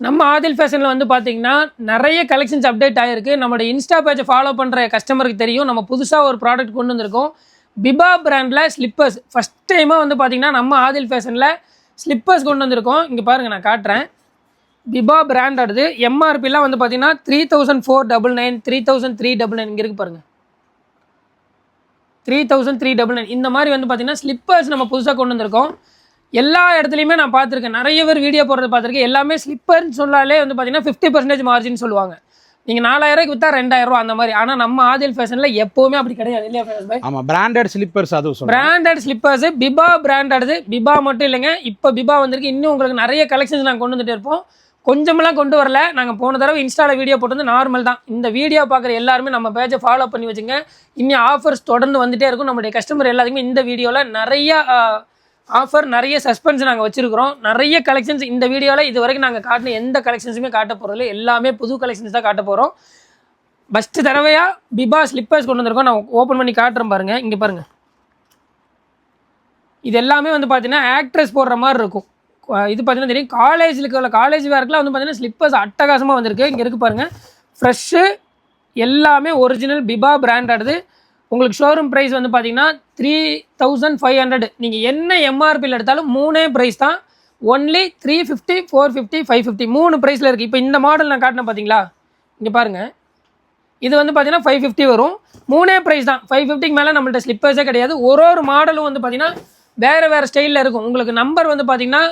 நம்ம ஆதில் ஃபேஷனில் வந்து பார்த்தீங்கன்னா நிறைய கலெக்ஷன்ஸ் அப்டேட் ஆகிருக்கு. நம்மளோட இன்ஸ்டா பேஜை ஃபாலோ பண்ணுற கஸ்டமருக்கு தெரியும். நம்ம புதுசாக ஒரு ப்ராடக்ட் கொண்டு வந்திருக்கோம். பிபா பிராண்டில் ஸ்லிப்பர்ஸ் ஃபஸ்ட் டைமாக வந்து பார்த்தீங்கன்னா நம்ம ஆதில் ஃபேஷனில் ஸ்லிப்பர்ஸ் கொண்டு வந்திருக்கோம். இங்கே பாருங்கள், நான் காட்டுறேன். பிபா பிராண்டோடது எம்ஆர்பிலாம் வந்து பார்த்தீங்கன்னா 3499, 3399 இங்கே இருக்குது பாருங்கள். 3399 இந்த மாதிரி வந்து பார்த்தீங்கன்னா ஸ்லிப்பர்ஸ் நம்ம புதுசாக கொண்டு வந்திருக்கோம். எல்லா இடத்துலையுமே நான் பார்த்துருக்கேன், நிறைய பேர் வீடியோ போடுறது பார்த்துருக்கேன். எல்லாமே ஸ்லிப்பர்னு சொன்னாலே வந்து பார்த்தீங்கன்னா 50% மார்ஜின் சொல்லுவாங்க. நீங்கள் 4000 விற்றா 2000 அந்த மாதிரி. ஆனால் நம்ம ஆதில் ஃபேஷனில் எப்போவுமே அப்படி கிடையாது இல்லையா ஃபேஷன் பாய்? ஆமாம், பிராண்டட் ஸ்லிப்பர்ஸ். அதுவும் branded slippers Biba branded. Biba மட்டும் இல்லைங்க, இப்போ பிபா வந்திருக்கு. இன்னும் உங்களுக்கு நிறைய கலெக்ஷன்ஸ் நாங்கள் கொண்டு வந்துட்டு இருப்போம். கொஞ்சமெல்லாம் கொண்டு வரல. நாங்கள் போன தடவை இன்ஸ்டாவில் வீடியோ போட்டு வந்து நார்மல் தான். இந்த வீடியோ பார்க்குற எல்லாருமே நம்ம பேஜை ஃபாலோ பண்ணி வச்சுங்க. இன்னும் ஆஃபர்ஸ் தொடர்ந்து வந்துகிட்டே இருக்கும். நம்மளுடைய கஸ்டமர் எல்லாத்துக்குமே இந்த வீடியோவில் நிறைய ஆஃபர், நிறைய சஸ்பென்ஸ் நாங்கள் வச்சுருக்கிறோம். நிறைய கலெக்ஷன்ஸ் இந்த வீடியோவில் இது வரைக்கும் நாங்கள் காட்டின எந்த கலெக்ஷன்ஸுமே காட்ட போகிறதில்ல. எல்லாமே புது கலெக்ஷன்ஸ் தான் காட்ட போகிறோம். ஃபஸ்ட்டு தடவையாக பிபா ஸ்லிப்பர்ஸ் கொண்டு வந்திருக்கோம். நான் ஓப்பன் பண்ணி காட்டுறேன் பாருங்கள். இங்கே பாருங்கள், இது எல்லாமே வந்து பார்த்தீங்கன்னா ஆக்ட்ரஸ் போடுற மாதிரி இருக்கும். இது பார்த்தீங்கன்னா தெரியும், காலேஜ் வேர்க்கெலாம் வந்து பார்த்தீங்கன்னா ஸ்லிப்பர்ஸ் அட்டகாசமாக வந்திருக்கு. இங்கே இருக்குது பாருங்கள், ஃப்ரெஷ்ஷு எல்லாமே ஒரிஜினல் பிபா பிராண்டடு. உங்களுக்கு ஷோரூம் ப்ரைஸ் வந்து பார்த்தீங்கன்னா 3500. நீங்கள் என்ன எம்ஆர்பியில் எடுத்தாலும் மூணே ப்ரைஸ் தான். ஒன்லி 350, 450, 550 3 ப்ரைஸில் இருக்குது. இப்போ இந்த மாடல் நான் காட்டினேன் பார்த்தீங்களா, இங்கே பாருங்கள். இது வந்து பார்த்தீங்கன்னா 550 வரும். மூணே ப்ரைஸ் தான். 550க்கு மேலே நம்மள்ட்ட ஸ்லிப்பர்ஸே கிடையாது. ஒரு மாடலும் வந்து பார்த்தீங்கன்னா வேறு ஸ்டைலில் இருக்கும். உங்களுக்கு நம்பர் வந்து பார்த்தீங்கன்னா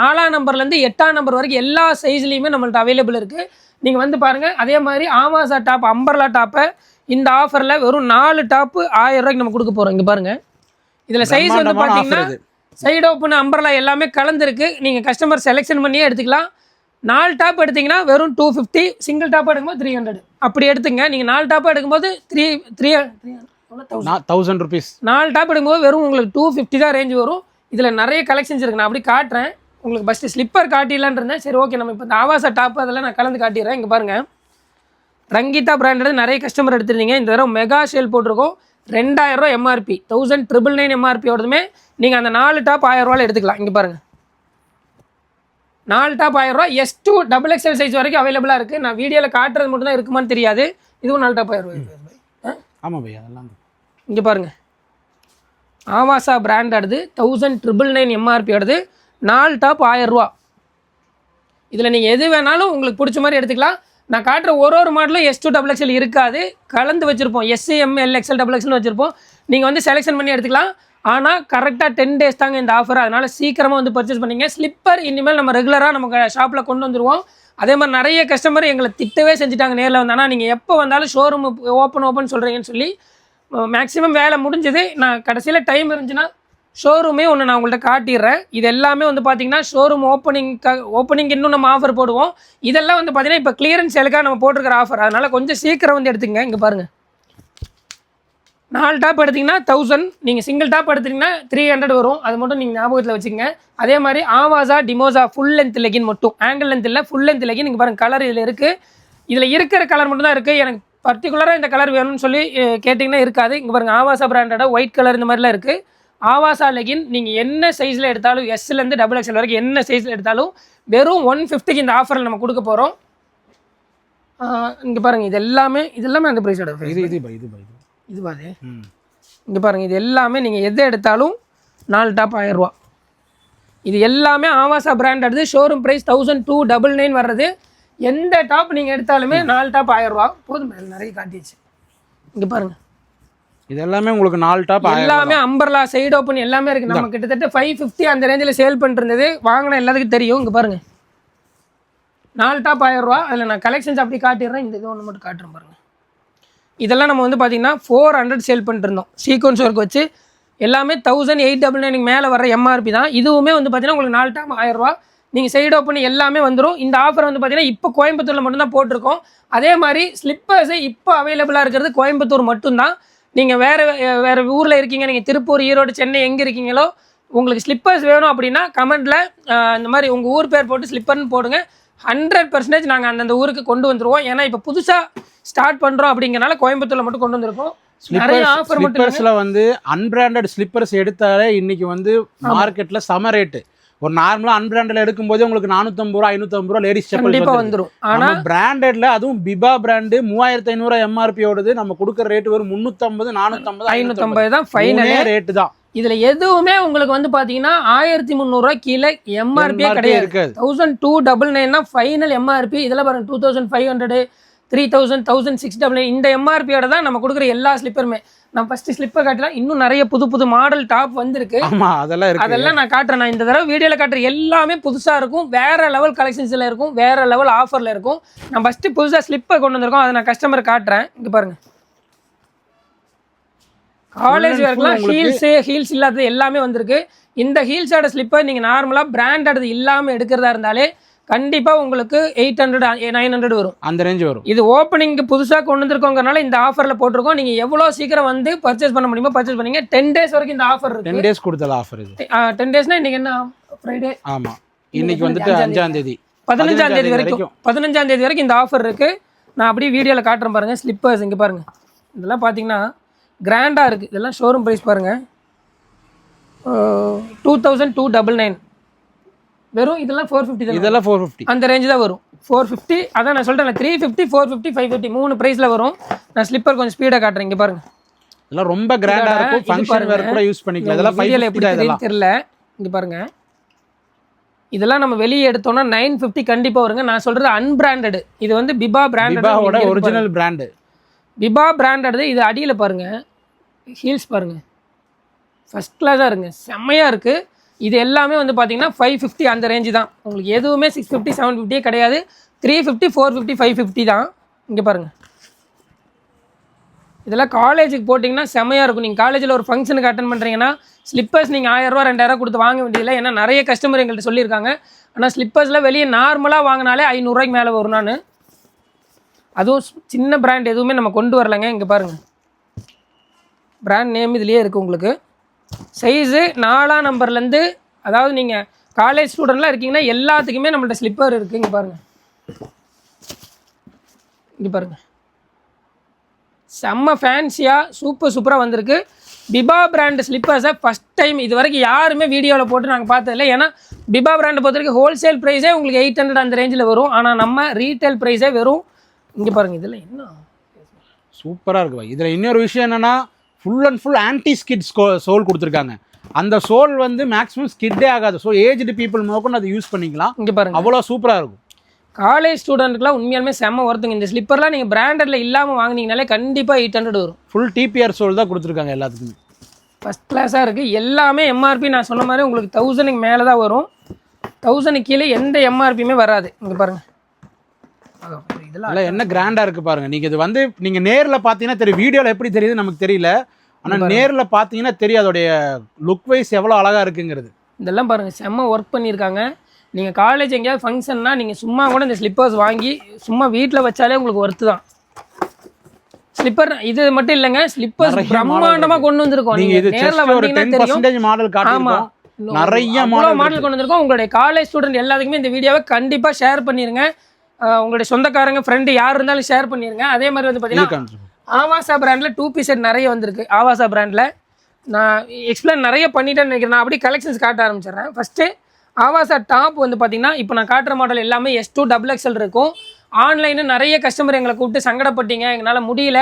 4ஆம் நம்பர்லேருந்து 8ஆம் நம்பர் வரைக்கும் எல்லா சைஸ்லேயுமே நம்மள்ட்ட அவைலபிள் இருக்குது. நீங்கள் வந்து பாருங்கள். அதே மாதிரி ஆமாசா டாப், அம்பர்லா டாப்பை இந்த ஆஃபரில் வெறும் 4 டாப்பு 1000 ரூபாய்க்கு நம்ம கொடுக்க போகிறோம். இங்கே பாருங்கள், இதில் சைஸ் வந்து பார்த்தீங்கன்னா சைடு ஓப்பன் அம்பர்லா எல்லாமே கலந்துருக்கு. நீங்கள் கஸ்டமர் செலெக்ஷன் பண்ணியே எடுத்துக்கலாம். 4 டாப் எடுத்திங்கன்னா வெறும் 250, சிங்கிள் டாப் எடுக்கும்போது 300 அப்படி எடுத்துங்க. நீங்கள் 4 டாப் எடுக்கும்போது 1000 ருபீஸ். 4 டாப் எடுக்கும்போது வெறும் உங்களுக்கு 250 தான் ரேஞ்ச் வரும். இதில் நிறைய கலெக்ஷன்ஸ் இருக்குது. நான் அப்படி காட்டுறேன் உங்களுக்கு. ஃபஸ்ட்டு ஸ்லிப்பர் காட்டிடலான்னு இருந்தேன். சரி, ஓகே, நம்ம இப்போ இந்த ஆவாசா டாப் அதெல்லாம் நான் கலந்து காட்டிடுறேன். இங்கே பாருங்கள், ரங்கிதா பிராண்டட் நிறைய கஸ்டமர் எடுத்துருந்தீங்க. இந்த தடவை மெகா சேல் போட்டிருக்கோம். 2000 ரூபா எம்ஆர்பி, 1999 எம்ஆர்பியோடதுமே நீங்கள் அந்த 4 டாப் 1000 ரூபாயில் எடுத்துக்கலாம். இங்கே பாருங்கள், 4 டாப் 1000 ரூபா. S2 XXL சைஸ் வரைக்கும் அவைலபிளாக இருக்குது. நான் வீடியோவில் காட்டுறது மட்டும் தான் இருக்குமான்னு தெரியாது. இதுவும் 4 டாப் 1000 ரூபாய். ஆமாம் பை, அதெல்லாம் இங்கே பாருங்கள், ஆவாசா பிராண்டடு 1999 எம்ஆர்பியோடது. 4 டாப் 1000 ரூபா. இதில் நீங்கள் எது வேணாலும் உங்களுக்கு பிடிச்ச மாதிரி எடுத்துக்கலாம். நான் காட்டுற ஒரு மாடலும் S2 XXL இருக்காது, கலந்து வச்சுருப்போம். SM, LXL, XXL வச்சுருப்போம். நீங்கள் வந்து செலெக்ஷன் பண்ணி எடுத்துக்கலாம். ஆனால் கரெக்டாக 10 டேஸ் தாங்க இந்த ஆஃபர். அதனால் சீக்கிரமாக வந்து பர்ச்சேஸ் பண்ணிங்க. ஸ்லிப்பர் இனிமேல் நம்ம ரெகுலராக நம்ம ஷாப்பில் கொண்டு வந்துடுவோம். அதே மாதிரி நிறைய கஸ்டமர் எங்களை திட்டவே செஞ்சுட்டாங்க நேரில் வந்து. ஆனால் நீங்கள் எப்போ வந்தாலும் ஷோரூம் ஓப்பன் சொல்கிறீங்கன்னு சொல்லி மேக்ஸிமம் வேலை முடிஞ்சது. நான் கடைசியில் டைம் இருந்துச்சுன்னா ஷோரூமே ஒன்று நான் உங்கள்கிட்ட காட்டிடுறேன். இது எல்லாமே வந்து பார்த்தீங்கன்னா ஷோரூம் ஓப்பனிங் இன்னும் நம்ம ஆஃபர் போடுவோம். இதெல்லாம் வந்து பார்த்தீங்கன்னா இப்போ கிளியரன்ஸ் சேலுக்காக நம்ம போட்டிருக்கிற ஆஃபர். அதனால் கொஞ்சம் சீக்கிரம் வந்து எடுத்துங்க. இங்கே பாருங்கள், 4 டாப் எடுத்திங்கன்னா 1000, நீங்கள் சிங்கிள் டாப் எடுத்திங்கன்னா 300 வரும். அது மட்டும் நீங்கள் ஞாபகத்தில் வச்சுக்கோங்க. அதே மாதிரி ஆவாசா டிமோசா ஃபுல் லென்த் லெகின் மட்டும், ஆங்கிள் லென்த் இல்லை, ஃபுல் லென்த் லெகின். இங்கே பாருங்கள், கலர் இதில் இருக்குது. இதில் இருக்கிற கலர் மட்டும் தான் இருக்குது. எனக்கு பர்டிகுலராக இந்த கலர் வேணும்னு சொல்லி கேட்டிங்கன்னா இருக்காது. இங்கே பாருங்கள், ஆவாசா பிராண்டோட ஒயிட் கலர் இந்த மாதிரிலாம் இருக்குது. ஆவாசா லெகின் நீங்கள் என்ன சைஸில் எடுத்தாலும், எஸ்லேருந்து XXL வரைக்கும் என்ன சைஸில் எடுத்தாலும் வெறும் 150க்கு இந்த ஆஃபரில் நம்ம கொடுக்க போகிறோம். இங்கே பாருங்கள், இது எல்லாமே அந்த ப்ரைஸோட இது பாரு. இங்கே பாருங்கள், இது எல்லாமே நீங்கள் எதை எடுத்தாலும் 4 டாப் 1000 ரூபா. இது எல்லாமே ஆவாசா பிராண்டட். ஷோரூம் ப்ரைஸ் 1299 வர்றது. எந்த டாப் நீங்கள் எடுத்தாலுமே 4 டாப் 1000 ரூபா போதும். நிறைய காட்டிடுச்சு. இங்கே பாருங்கள், இது எல்லாமே உங்களுக்கு 4 டாப் எல்லாமே அம்பர்லா சைடு ஓப்பன் எல்லாமே இருக்குது. நம்ம கிட்டத்தட்ட 550 அந்த ரேஞ்சில் சேல் பண்ணிருந்தது. வாங்கின எல்லாத்துக்கும் தெரியும். இங்கே பாருங்கள், 4 டாப் 1000 ரூபா. அதில் நான் கலெக்ஷன்ஸ் அப்படி காட்டிடுறேன். இந்த இது ஒன்று மட்டும் காட்டுறேன் பாருங்கள். இதெல்லாம் நம்ம வந்து பார்த்திங்கன்னா 400 சேல் பண்ணிருந்தோம். சீக்வன்ஸ் ஒர்க் வச்சு எல்லாமே 1899 மேலே வர எம்ஆர்பி தான். இதுவுமே வந்து பார்த்திங்கன்னா உங்களுக்கு 4 டாப் 1000 ரூபா. நீங்கள் சைடு ஓப்பன் எல்லாமே வந்துடும். இந்த ஆஃபர் வந்து பார்த்திங்கன்னா இப்போ கோயம்புத்தூரில் மட்டும்தான் போட்டிருக்கோம். அதே மாதிரி ஸ்லிப்பர்ஸு இப்போ அவைலபிளாக இருக்கிறது கோயம்புத்தூர் மட்டும்தான். நீங்கள் வேறு ஊரில் இருக்கீங்க, நீங்கள் திருப்பூர், ஈரோடு, சென்னை எங்கே இருக்கீங்களோ உங்களுக்கு ஸ்லிப்பர்ஸ் வேணும் அப்படின்னா கமெண்ட்டில் இந்த மாதிரி உங்கள் ஊர் பேர் போட்டு ஸ்லிப்பர்னு போடுங்க. 100% நாங்கள் அந்தந்த ஊருக்கு கொண்டு வந்துடுவோம். ஏன்னா இப்போ புதுசாக ஸ்டார்ட் பண்ணுறோம் அப்படிங்கிறனால கோயம்புத்தூரில் மட்டும் கொண்டு வந்திருக்கோம். நிறைய ஆஃபர் மட்டும் வந்து அன்பிராண்டட் ஸ்லிப்பர்ஸ் எடுத்தாலே இன்னைக்கு வந்து மார்க்கெட்டில் செம ரேட்டு. ஒரு நார்மலா அன்பிராண்டட்ல எடுக்கும்போது உங்களுக்கு 450 ரூபா 550 ரூபா லேடிஸ் செப்பல் கண்டிப்பா வந்துரும். ஆனா பிராண்டட்ல அதுவும் பிபா பிராண்ட் 3500 எம்ஆர்பி ஓடுது. நம்ம கொடுக்குற ரேட் வெறும் 350 450 550 தான் ஃபைனல் ரேட் தான். இதுல எதுவுமே உங்களுக்கு வந்து பாத்தீங்கன்னா 1300 ரூபாய் கீழே எம்ஆர்பியே கிடையாது. 1299 தான் ஃபைனல் எம்ஆர்பி. இதுல பாருங்க 2500 3000 1699 இந்த எம்ஆர்பியோட தான் நம்ம கொடுக்குற எல்லா ஸ்லிப்பருமே. நான் ஃபர்ஸ்ட் ஸ்லிப்பர் காட்டலாம், இன்னும் நிறைய புது புது மாடல் டாப் வந்திருக்கு. ஆமா அதெல்லாம் இருக்கு, அதெல்லாம் நான் காட்டுறேன். நான் இந்த தடவை வீடியோல காட்டுற எல்லாமே புதுசா இருக்கும், வேற லெவல் கலெக்ஷன்ஸ்ல இருக்கும், வேற லெவல் ஆஃபர்ல இருக்கும். நான் ஃபர்ஸ்ட் புதுசா ஸ்லிப்பர் கொண்டு வந்திருக்கோம், அதை நான் கஸ்டமர் காட்டுறேன். இங்க பாருங்க, காலேஜ் வேர்க்கெல்லாம் ஹீல்ஸ் இல்லாதது எல்லாமே வந்திருக்கு. இந்த ஹீல்ஸோட ஸ்லிப்பர் நீங்கள் நார்மலாக பிராண்டட் இல்லாமல் எடுக்கிறதா இருந்தாலே கண்டிப்பாக உங்களுக்கு 800 900 வரும், அந்த ரேஞ்ச் வரும். இது ஓப்பனிங்க்கு புதுசாக கொண்டு வந்திருக்கோங்கிறனால இந்த ஆஃபரில் போட்டிருக்கோம். நீங்கள் எவ்வளோ சீக்கிரம் வந்து பர்ச்சேஸ் பண்ண முடியுமோ பர்ச்சேஸ் பண்ணீங்க. 10 days வரைக்கும் இந்த ஆஃபர் இருக்கு. 10 days கொடுத்தல ஆஃபர் இது. 10 daysனா இன்னைக்கு என்ன ஃப்ரைடே? ஆமா, இன்னைக்கு வந்துட்டு 5ஆம் தேதி 15ஆம் தேதி வரைக்கும் 15ஆம் தேதி வரைக்கும் இந்த ஆஃபர் இருக்கு. நான் அப்படியே வீடியோவில் காட்டுறேன் பாருங்க. ஸ்லிப்பர்ஸ் இங்கே பாருங்க, இதெல்லாம் பார்த்தீங்கன்னா கிராண்டாக இருக்குது. இதெல்லாம் ஷோரூம் ப்ரைஸ் பாருங்கள், 2299 வெறும். இதெல்லாம் 450 தான், இதெல்லாம் 450 அந்த ரேஞ்ச் தான் வரும். 450 அதான் நான் சொல்கிறேன். 350 450 550 3 ப்ரைஸில் வரும். நான் ஸ்லிப்பர் கொஞ்சம் ஸ்பீடாக காட்டுறேன். இங்கே பாருங்கள், இதெல்லாம் ரொம்ப கிராண்டாக இருக்கும், ஃபங்க்ஷன் வேர் கூட யூஸ் பண்ணிக்கலாம். இதெல்லாம் 550 எப்படி தெரியும் தெரியல. இங்கே பாருங்கள், இதெல்லாம் நம்ம வெளியே எடுத்தோம்னா 950 கண்டிப்பாக வருங்க. நான் சொல்கிறது அன்பிராண்டட். இது வந்து பிபா பிராண்டோட ஒரிஜினல் பிராண்டு. Biba branded. இது அடியில் பாருங்கள், ஹீல்ஸ் பாருங்கள், ஃபஸ்ட் கிளாஸாக இருங்க, செம்மையாக இருக்குது. இது எல்லாமே வந்து பார்த்தீங்கன்னா 550 அந்த ரேஞ்சு தான். உங்களுக்கு எதுவுமே 650 750 கிடையாது. 350 450 550 தான். இங்கே பாருங்கள், இதெல்லாம் காலேஜுக்கு போட்டிங்கன்னா செம்மையாக இருக்கும். நீங்கள் காலேஜில் ஒரு ஃபங்க்ஷனுக்கு அட்டன் பண்ணுறீங்கன்னா ஸ்லிப்பர்ஸ் நீங்கள் 1000 ரூபா 2000 கொடுத்து வாங்க வேண்டியதில்லை. ஏன்னா நிறைய கஸ்டமர் எங்கள்கிட்ட சொல்லியிருக்காங்க. ஆனால் ஸ்லிப்பர்ஸில் வெளியே நார்மலாக வாங்கினாலே 500 ரூபாய்க்கு மேலே வரும். நான் அதுவும் சின்ன பிராண்ட் எதுவுமே நம்ம கொண்டு வரலைங்க. இங்கே பாருங்கள், பிராண்ட் நேம் இதுலேயே இருக்குது உங்களுக்கு. சைஸு 4ஆம் நம்பர்லேருந்து, அதாவது நீங்கள் காலேஜ் ஸ்டூடெண்ட்லாம் இருக்கீங்கன்னா எல்லாத்துக்குமே நம்மள்ட்ட ஸ்லிப்பர் இருக்குது. இங்கே பாருங்கள், இங்கே பாருங்கள், செம்ம ஃபேன்சியாக சூப்பராக வந்திருக்கு. பிபா பிராண்ட் ஸ்லிப்பர்ஸை ஃபஸ்ட் டைம் இது வரைக்கும் யாருமே வீடியோவில் போட்டு நாங்கள் பார்த்ததில்ல. ஏன்னா பிபா பிராண்டை பொறுத்த வரைக்கும் ஹோல்சேல் ப்ரைஸே உங்களுக்கு 800 அந்த ரேஞ்சில் வரும். ஆனால் நம்ம ரீட்டைல் ப்ரைஸே வெறும், இங்கே பாருங்கள், இதில் என்ன சூப்பராக இருக்குது. இதில் இன்னொரு விஷயம் என்னென்னா full and full anti skid sole கொடுத்துருக்காங்க. அந்த சோல் வந்து மேக்ஸிமம் ஸ்கிட்டே ஆகாது. ஸோ ஏஜ்டு பீப்புள் முதற்கொண்டு அதை யூஸ் பண்ணிக்கலாம். இங்கே பாருங்கள், அவ்வளோ சூப்பராக இருக்கும். காலேஜ் ஸ்டூடெண்ட்டுக்குலாம் உண்மையாலுமே செம்ம ஒருத்தங்க. இந்த ஸ்லிப்பர்லாம் நீங்கள் பிராண்டடில் இல்லாமல் வாங்கினீங்கனாலே கண்டிப்பாக 800 வரும். ஃபுல் டிபிஆர் சோல் தான் கொடுத்துருக்காங்க எல்லாத்துக்குமே. ஃபஸ்ட் கிளாஸாக இருக்குது. எல்லாமே எம்ஆர்பி நான் சொன்ன மாதிரி உங்களுக்கு 1000க்கு மேலே தான் வரும். 1000 கீழே எந்த எம்ஆர்பியுமே வராது. இங்கே பாருங்கள், இதெல்லாம் என்ன கிராண்டாக இருக்குது பாருங்கள். நீங்கள் இது வந்து நீங்கள் நேரில் பார்த்தீங்கன்னா தெரியும். வீடியோவில் எப்படி தெரியுது நமக்கு தெரியல, ஆனால் நேரில் பார்த்தீங்கன்னா தெரியும் அதோடைய லுக் வைஸ் எவ்வளோ அழகாக இருக்குங்கிறது. இதெல்லாம் பாருங்கள், செம்ம ஒர்க் பண்ணியிருக்காங்க. நீங்கள் காலேஜ் எங்கேயாவது ஃபங்க்ஷன்னா நீங்கள் சும்மா கூட இந்த ஸ்லிப்பர்ஸ் வாங்கி சும்மா வீட்டில் வச்சாலே உங்களுக்கு ஒர்த்து தான். ஸ்லிப்பர் இது மட்டும் இல்லைங்க, ஸ்லிப்பர்ஸ் பிரம்மாண்டமாக கொண்டு வந்திருக்கோம். நீங்கள் நேரில் வந்தீங்கன்னா தெரியும். மாடல் ஆமாம், நிறைய மாடல் கொண்டு வந்திருக்கோம். உங்களுடைய காலேஜ் ஸ்டூடெண்ட் எல்லாத்துக்குமே இந்த வீடியோவை கண்டிப்பாக ஷேர் பண்ணிடுங்க. உங்களுடைய சொந்தக்காரங்க ஃப்ரெண்டு யார் இருந்தாலும் ஷேர் பண்ணிடுங்க. அதே மாதிரி வந்து பார்த்தீங்கன்னா ஆவாசா பிராண்டில் 2 பீஸ் செட் நிறைய வந்திருக்கு. ஆவாசா பிராண்டில் நான் எக்ஸ்பிளைன் நிறைய பண்ணிட்டேன்னு நினைக்கிறேன். நான் அப்படியே கலெக்ஷன்ஸ் காட்ட ஆரம்பிச்சிடுறேன். ஃபஸ்ட்டு ஆவாசா டாப் வந்து பார்த்தீங்கன்னா இப்போ நான் காட்டுற மாடல் எல்லாமே S2 XXL இருக்கும். ஆன்லைனில் நிறைய கஸ்டமர் எங்களை கூப்பிட்டு சங்கடப்பட்டீங்க, எங்களால் முடியல.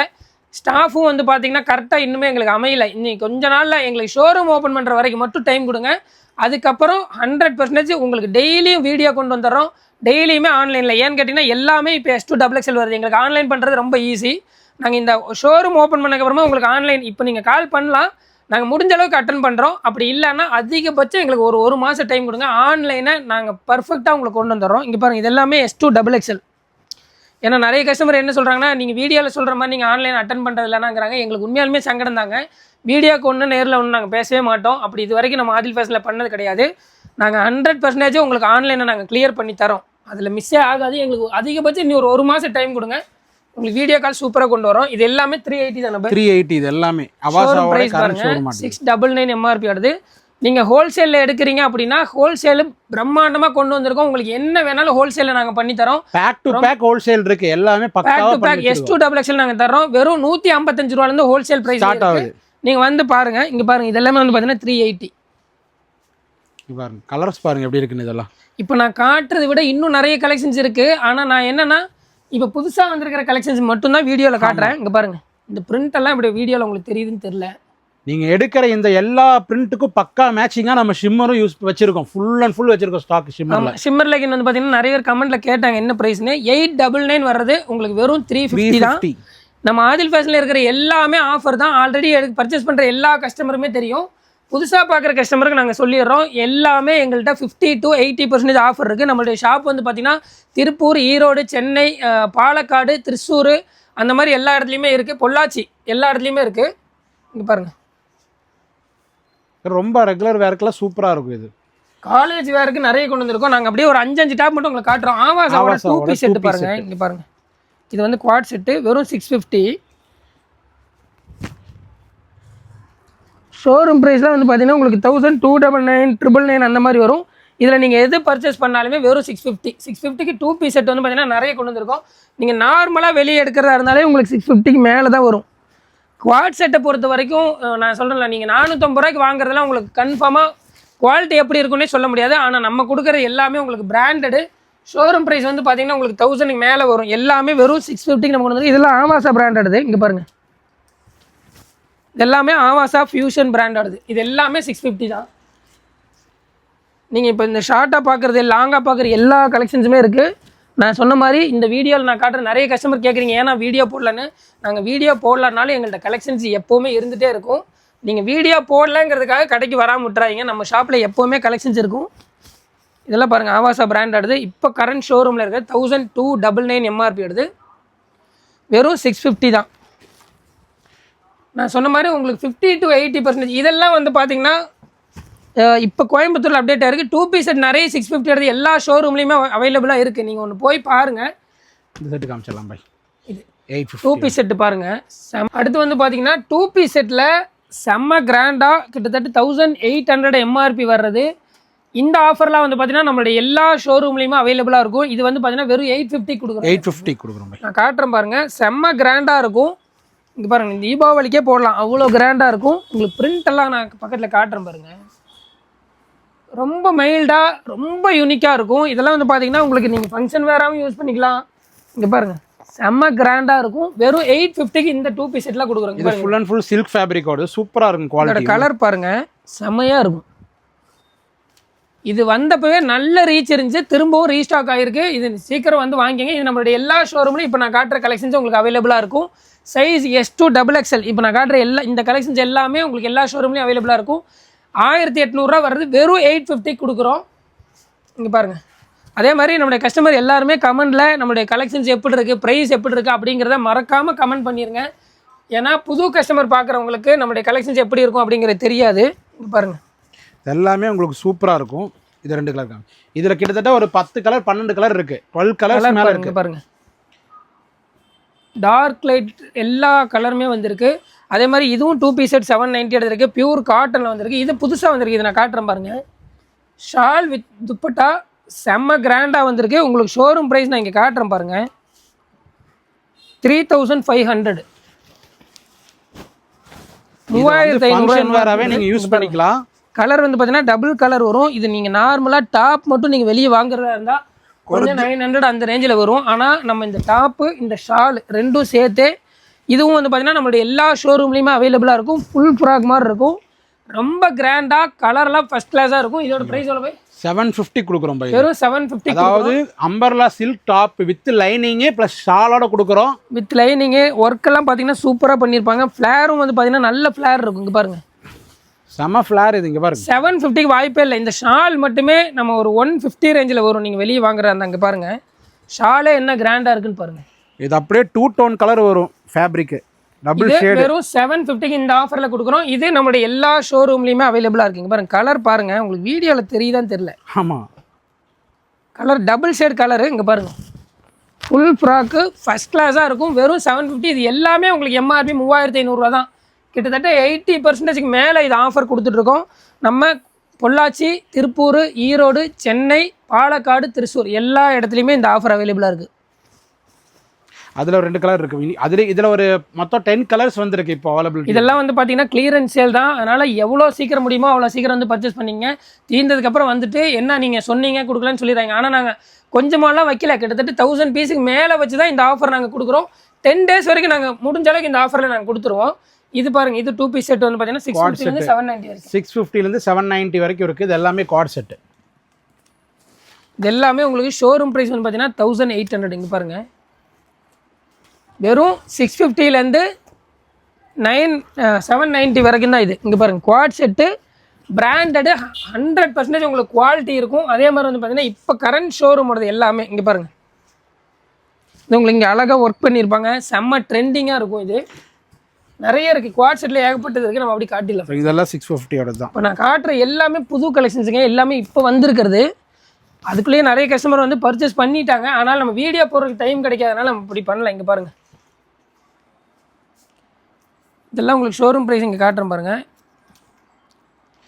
ஸ்டாஃபும் வந்து பார்த்தீங்கன்னா கரெக்டாக இன்னுமே எங்களுக்கு அமையலை. இன்னைக்கு கொஞ்ச நாளில் எங்களுக்கு ஷோரூம் ஓப்பன் பண்ணுற வரைக்கும் மட்டும் டைம் கொடுங்க. அதுக்கப்புறம் 100% உங்களுக்கு டெய்லியும் வீடியோ கொண்டு வந்துடுறோம். டெய்லியுமே ஆன்லைனில். ஏன்னு கேட்டிங்கன்னா எல்லாமே இப்போ S2 XXL வருது. எங்களுக்கு ஆன்லைன் பண்ணுறது ரொம்ப ஈஸி. நாங்கள் இந்த ஷோரூம் ஓப்பன் பண்ணக்கப்புறமா உங்களுக்கு ஆன்லைன் இப்போ நீங்கள் கால் பண்ணலாம், நாங்கள் முடிஞ்ச அளவுக்கு அட்டன் பண்ணுறோம். அப்படி இல்லைன்னா அதிகபட்சம் எங்களுக்கு ஒரு மாதம் டைம் கொடுங்க. ஆன்லைனை நாங்கள் பர்ஃபெக்டாக உங்களுக்கு கொண்டு வந்துடுறோம். இங்கே பாருங்கள், இது எல்லாமே S2 XXL. ஏன்னா நிறைய கஸ்டமர் என்ன சொல்கிறாங்கன்னா, நீங்கள் வீடியோவில் சொல்கிற மாதிரி நீங்கள் ஆன்லைன் அட்டன் பண்ணுறது இல்லைனாங்கிறாங்க. எங்களுக்கு உண்மையாலுமே சங்கடம் தாங்க. வீடியோக்கு ஒன்று நேரில் ஒன்று நாங்கள் பேசவே மாட்டோம். அப்படி இது வரைக்கும் நம்ம ஆதில் ஃபேஷனில் பண்ணது கிடையாது. நாங்கள் 100% உங்களுக்கு ஆன்லைனை நாங்கள் கிளியர் பண்ணி தரோம். அதில் மிஸ்ஸே ஆகாது. எங்களுக்கு அதிகபட்சம் இன்னும் ஒரு மாதம் டைம் கொடுங்க, உங்களுக்கு வீடியோ கால் சூப்பராக கொண்டு வரோம். இது எல்லாமே 380 தான். 380 இது எல்லாமே ப்ரைஸ் பாருங்க, 699 எம்ஆர்பி ஆடுது. நீங்கள் ஹோல்சேலில் எடுக்கிறீங்க அப்படின்னா ஹோல்சேலு பிரம்மாண்டமாக கொண்டு வந்திருக்கோம். உங்களுக்கு என்ன வேணாலும் ஹோல்சேலில் நாங்கள் பண்ணி தரோம். பேக் டு பேக் ஹோல்சேல் இருக்குது, எல்லாமே back to back S2 XXL நாங்கள் தரோம். வெறும் 155 ரூபாலேருந்து ஹோல்சேல் ப்ரைஸ் ஸ்டார்ட் ஆகுது. நீங்கள் வந்து பாருங்கள், இங்கே பாருங்கள், இதெல்லாமே வந்து பார்த்தீங்கன்னா 380. பாருங்க கலர்ஸ் பாருங்க எப்படி இருக்குன்னு இதெல்லாம். இப்போ நான் காட்டுறதை விட இன்னும் நிறைய கலெக்ஷன்ஸ் இருக்குது. ஆனால் நான் என்னென்னா இப்போ புதுசாக வந்திருக்கிற கலெக்ஷன்ஸ் மட்டும்தான் வீடியோவில் காட்டுறேன். இங்கே பாருங்கள், இந்த பிரிண்ட் எல்லாம் இப்படி வீடியோவில் உங்களுக்கு தெரியுதுன்னு தெரியல. நீங்கள் எடுக்கிற இந்த எல்லா பிரிண்ட்டுக்கும் பக்கா மேட்சிங்காக நம்ம ஷிம்மரும் யூஸ் வச்சிருக்கோம். ஃபுல் அண்ட் ஃபுல் வச்சிருக்கோம் ஸ்டாக் ஷிம்மரில். ஷிம்மர் லெகின் வந்து பார்த்தீங்கன்னா நிறைய பேர் கமெண்ட்டில் கேட்டாங்க என்ன ப்ரைஸ்னு. 899 வர்றது உங்களுக்கு வெறும் 350 தான். நம்ம ஆதில் ஃபேஷனில் இருக்கிற எல்லாமே ஆஃபர் தான். ஆல்ரெடி பர்ச்சேஸ் பண்ணுற எல்லா கஸ்டமருமே தெரியும். புதுசாக பார்க்குற கஸ்டமருக்கு நாங்கள் சொல்லிடுறோம், எல்லாமே எங்கள்கிட்ட 50 to 80% ஆஃபர் இருக்குது. நம்மளுடைய ஷாப் வந்து பார்த்திங்கன்னா திருப்பூர், ஈரோடு, சென்னை, பாலக்காடு, திருச்சூர் அந்த மாதிரி எல்லா இடத்துலையுமே இருக்குது. பொள்ளாச்சி எல்லா இடத்துலையுமே இருக்குது. இங்கே பாருங்கள், ரொம்ப ரெகுலர் வேர்க்கெல்லாம் சூப்பராக இருக்கும். இது காலேஜ் வேருக்கு நிறைய கொண்டு வந்திருக்கோம். நாங்கள் அப்படியே ஒரு 5 டாப் மட்டும் உங்களுக்கு காட்டுறோம். ஆவாஸோட 2 பீஸ் செட்டு பாருங்கள். இங்கே பாருங்கள், இது வந்து குவாட் செட்டு வெறும் 650. ஷோரூம் ப்ரைஸில் வந்து பார்த்தீங்கன்னா உங்களுக்கு 1299, 999 அந்த மாதிரி வரும். இதில் நீங்கள் எது பர்ச்சேஸ் பண்ணாலுமே வெறும் 650. 650க்கு 2 பீஸ் செட் வந்து பார்த்தீங்கன்னா நிறைய கொண்டு வந்திருக்கோம். நீங்கள் நார்மலாக வெளியே எடுக்கிறதா இருந்தாலே உங்களுக்கு 650க்கு மேலே தான் வரும். குவாட் செட்டை பொறுத்த வரைக்கும் நான் சொல்கிறேன்ல, நீங்கள் 450 ரூபாய்க்கு வாங்குறதுலாம் உங்களுக்கு கன்ஃபார்மாக குவாலிட்டி எப்படி இருக்குன்னே சொல்ல முடியாது. ஆனால் நம்ம கொடுக்குற எல்லாமே உங்களுக்கு பிராண்டடு. ஷோரூம் ப்ரைஸ் வந்து பார்த்தீங்கன்னா உங்களுக்கு 1000க்கு மேலே வரும். எல்லாமே வெறும் 650க்கு நம்ம கொண்டு வந்து. இதெல்லாம் ஆவாசா பிராண்டடு. இங்கே பாருங்கள், இதெல்லாமே ஆவாசா ஃபியூஷன் பிராண்டோடது. இது எல்லாமே 650 தான். நீங்கள் இப்போ இந்த ஷார்ட்டாக பார்க்குறது, லாங்காக பார்க்குற எல்லா கலெக்ஷன்ஸுமே இருக்குது. நான் சொன்ன மாதிரி இந்த வீடியோவில் நான் காட்டுற நிறைய கஸ்டமர் கேட்குறீங்க ஏன்னா வீடியோ போடலன்னு. நாங்கள் வீடியோ போடலனாலும் எங்கள்கிட்ட கலெக்ஷன்ஸ் எப்போவுமே இருந்துகிட்டே இருக்கும். நீங்கள் வீடியோ போடலங்கிறதுக்காக கடைக்கு வராமல் விட்டுறாதீங்க. நம்ம ஷாப்பில் எப்போவுமே கலெக்ஷன்ஸ் இருக்கும். இதெல்லாம் பாருங்கள், ஆவாசா பிராண்டோடது. இப்போ கரண்ட் ஷோரூமில் இருக்கிறது 1299 MRP எடுது, வெறும் 650 தான். நான் சொன்ன மாதிரி உங்களுக்கு 50 to 80%. இதெல்லாம் வந்து பார்த்தீங்கன்னா இப்போ கோயம்புத்தூரில் அப்டேட் ஆகிருக்கு. 2 பீஸ் செட் நிறைய 650 எடுத்து எல்லா ஷோரூம்லேயுமே அவைலபிளாக இருக்குது. நீங்கள் ஒன்று போய் பாருங்கள். இந்த செட்டு காமிச்சிடலாம் பாய். இது 2 பீஸ் செட்டு பாருங்கள். அடுத்து வந்து பார்த்தீங்கன்னா 2 பீஸ் செட்டில் செம்ம கிராண்டாக கிட்டத்தட்ட 1800 MRP வர்றது. இந்த ஆஃபர்லாம் வந்து பார்த்தீங்கன்னா நம்மளுடைய எல்லா ஷோரூம்லேயுமே அவைலபிளாக இருக்கும். இது வந்து பார்த்தீங்கன்னா வெறும் 850 கொடுக்குறோம். 850 கொடுக்குறோம். நான் காட்டுறேன் பாருங்கள், செம்ம கிராண்டாக இருக்கும். இங்கே பாருங்கள், இந்த தீபாவளிக்கே போடலாம், அவ்வளோ கிராண்டாக இருக்கும். உங்களுக்கு பிரிண்ட் எல்லாம் நான் பக்கத்தில் காட்டுறேன் பாருங்கள். ரொம்ப மைல்டாக ரொம்ப யூனிக்காக இருக்கும். இதெல்லாம் வந்து பார்த்தீங்கன்னா உங்களுக்கு நீங்கள் ஃபங்க்ஷன் வேறாகவும் யூஸ் பண்ணிக்கலாம். இங்கே பாருங்கள், செம்ம கிராண்டாக இருக்கும். வெறும் 850க்கு இந்த 2 பீஸ் செட்லாம் கொடுக்குறோம். இது ஃபுல் அண்ட் ஃபுல் சில்க் ஃபேப்ரிக்கோட சூப்பராக இருக்கும். குவாலிட்டி கலர் பாருங்கள், செம்மையாக இருக்கும். இது வந்தப்பவே நல்ல ரீச் இருந்துச்சு, திரும்பவும் ரீஸ்டாக் ஆகிருக்கு. இது சீக்கிரம் வந்து வாங்கிங்க. இது நம்மளுடைய எல்லா ஷோரூம்லையும் இப்போ நான் காட்டுற கலெக்ஷன்ஸ் உங்களுக்கு அவைலபிளாக இருக்கும். Size S to XXL. இப்போ நான் காட்டுற இந்த கலெக்ஷன்ஸ் எல்லாமே உங்களுக்கு எல்லா ஷோரூம்லையும் அவைலபிளாக இருக்கும். 1800 வர்றது வெறும் 850 கொடுக்குறோம். இங்கே பாருங்கள், அதே மாதிரி நம்மளுடைய கஸ்டமர் எல்லாருமே கமெண்டில் நம்மளுடைய கலெக்ஷன்ஸ் எப்படி இருக்குது, ப்ரைஸ் எப்படி இருக்குது அப்படிங்கிறத மறக்காமல் கமெண்ட் பண்ணிடுங்க. ஏன்னா புது கஸ்டமர் பார்க்குறவங்களுக்கு நம்மளுடைய கலெக்ஷன்ஸ் எப்படி இருக்கும் அப்படிங்கிறது தெரியாது. இங்கே பாருங்கள், எல்லாமே உங்களுக்கு சூப்பராக இருக்கும். இது 2 கலர் காமி. இதில் கிட்டத்தட்ட ஒரு 10 கலர் 12 கலர் இருக்குது. 12 கலர்ஸ் மேலே இருக்குது பாருங்கள். டார்க் லைட் எல்லா கலருமே வந்திருக்கு. அதே மாதிரி இதுவும் 2 பீஸ் செட் 790 எடுத்துருக்கு. பியூர் காட்டனில் வந்திருக்கு. இது புதுசாக வந்திருக்கு. இது நான் காட்டுறேன் பாருங்கள். ஷால் வித் துப்பட்டா செம்ம கிராண்டாக வந்திருக்கு. உங்களுக்கு ஷோரூம் ப்ரைஸ் நான் இங்கே காட்டுறேன் பாருங்கள், 3500. 3500 நீங்கள் யூஸ் பண்ணிக்கலாம். கலர் வந்து பார்த்தீங்கன்னா டபுள் கலர் வரும். இது நீங்கள் நார்மலாக டாப் மட்டும் நீங்கள் வெளியே வாங்குறதா இருந்தால் கொஞ்சம் 900 அந்த ரேஞ்சில் வரும். ஆனால் நம்ம இந்த டாப்பு இந்த ஷால் ரெண்டும் சேர்த்து இதுவும் வந்து பார்த்தீங்கன்னா நம்மளுடைய எல்லா ஷோரூம்லேயுமே அவைலபிளாக இருக்கும். ஃபுல் ஃப்ராக் மாதிரி இருக்கும். ரொம்ப கிராண்டாக கலர்லாம் ஃபஸ்ட் கிளாஸாக இருக்கும். இதோட ப்ரைஸ் எவ்வளோ போய் 750 கொடுக்குறோம் பை. வெறும் 750. அதாவது அம்பர்லா சில்க் டாப் வித் லைனிங்கே ப்ளஸ் ஷாலோட கொடுக்குறோம். வித் லைனிங்கு ஒர்க்கெல்லாம் பார்த்தீங்கன்னா சூப்பராக பண்ணியிருப்பாங்க. ஃப்ளேரும் வந்து பார்த்தீங்கன்னா நல்ல ஃப்ளேர் இருக்கும். இங்கே பாருங்கள், செம ஃப்ளேர். இது இங்கே பாருங்க, 750க்கு வாய்ப்பே இல்லை. இந்த ஷால் மட்டுமே நம்ம ஒரு 150 ரேஞ்சில் வரும். நீங்கள் வெளியே வாங்குற அந்த அங்கே பாருங்கள், ஷாலே என்ன கிராண்டாக இருக்குன்னு பாருங்கள். இது அப்படியே 2 டோன் கலர் வரும் ஃபேப்ரிக்கு, டபுள் ஷேட். வெறும் 750க்கு இந்த ஆஃபரில் கொடுக்குறோம். இது நம்மளுடைய எல்லா ஷோரூம்லேயுமே அவைலபிளாக இருக்குங்க. பாருங்கள், கலர் பாருங்கள், உங்களுக்கு வீடியோவில் தெரியுதான்னு தெரியல. ஆமாம், கலர் டபுள் ஷேட் கலரு. இங்கே பாருங்கள், ஃபுல் ஃப்ராக்கு ஃபஸ்ட் கிளாஸாக இருக்கும். வெறும் 750. இது எல்லாமே உங்களுக்கு MRP 3500 தான். கிட்டத்தட்ட 80%க்கு மேலே இது ஆஃபர் கொடுத்துட்ருக்கோம். நம்ம பொள்ளாச்சி, திருப்பூர், ஈரோடு, சென்னை, பாலக்காடு, திருச்சூர் எல்லா இடத்துலையுமே இந்த ஆஃபர் அவைலபிளாக இருக்குது. அதில் ஒரு 2 கலர் இருக்குது. இதில் ஒரு மொத்தம் 10 கலர்ஸ் வந்துருக்கு இப்போ அவைலபிள். இதெல்லாம் வந்து பார்த்தீங்கன்னா கிளியரன்ஸ் சேல் தான். அதனால் எவ்வளோ சீக்கிரம் முடியுமோ அவ்வளோ சீக்கிரம் வந்து பர்ச்சேஸ் பண்ணிங்க. தீர்ந்ததுக்கப்புறம் வந்துட்டு என்ன நீங்கள் சொன்னீங்க கொடுக்கலன்னு சொல்லிடுறாங்க. ஆனால் நாங்கள் கொஞ்சமாலாம் வைக்கல, கிட்டத்தட்ட 1000 பீஸுக்கு மேலே வச்சு தான் இந்த ஆஃபர் நாங்கள் கொடுக்குறோம். 10 டேஸ் வரைக்கும் நாங்கள் முடிஞ்ச அளவுக்கு இந்த ஆஃபரில் நாங்கள் கொடுத்துருவோம். இது பாருங்கள், இது 2 பீஸ் செட் வந்து பார்த்தீங்கன்னா 650 790 வரைக்கும். 650 790 வரைக்கும் இருக்குது. இது எல்லாமே கார்ட் செட்டு. இது எல்லாமே உங்களுக்கு ஷோரூம் ப்ரைஸ் வந்து பார்த்தீங்கன்னா 1800. இங்கே பாருங்கள், வெறும் 650 790 வரைக்கும் தான் இது. இங்கே பாருங்கள், குவாட் செட்டு பிராண்டடு 100% உங்களுக்கு குவாலிட்டி இருக்கும். அதே மாதிரி வந்து பார்த்தீங்கன்னா இப்போ கரண்ட் ஷோரூமோடது எல்லாமே இங்கே பாருங்கள், இது உங்களுக்கு இங்கே அழகாக ஒர்க் பண்ணியிருப்பாங்க. செம்ம ட்ரெண்டிங்காக இருக்கும். இது நிறைய இருக்குது, குவாட் செட்டில் ஏகப்பட்டது இருக்குது. நம்ம அப்படி காட்டிடலாம். இதெல்லாம் 650 தான். இப்போ நான் காட்டுற எல்லாமே புது கலெக்ஷன்ஸுங்க, எல்லாமே இப்போ வந்திருக்கிறது. அதுக்குள்ளேயே நிறைய கஸ்டமர் வந்து பர்ச்சேஸ் பண்ணிட்டாங்க. ஆனால் நம்ம வீடியோ போடுறதுக்கு டைம் கிடைக்காதனால நம்ம இப்படி பண்ணலாம். இங்கே பாருங்கள், இதெல்லாம் உங்களுக்கு ஷோரூம் ப்ரைஸ் இங்கே காட்டுறேன் பாருங்கள்,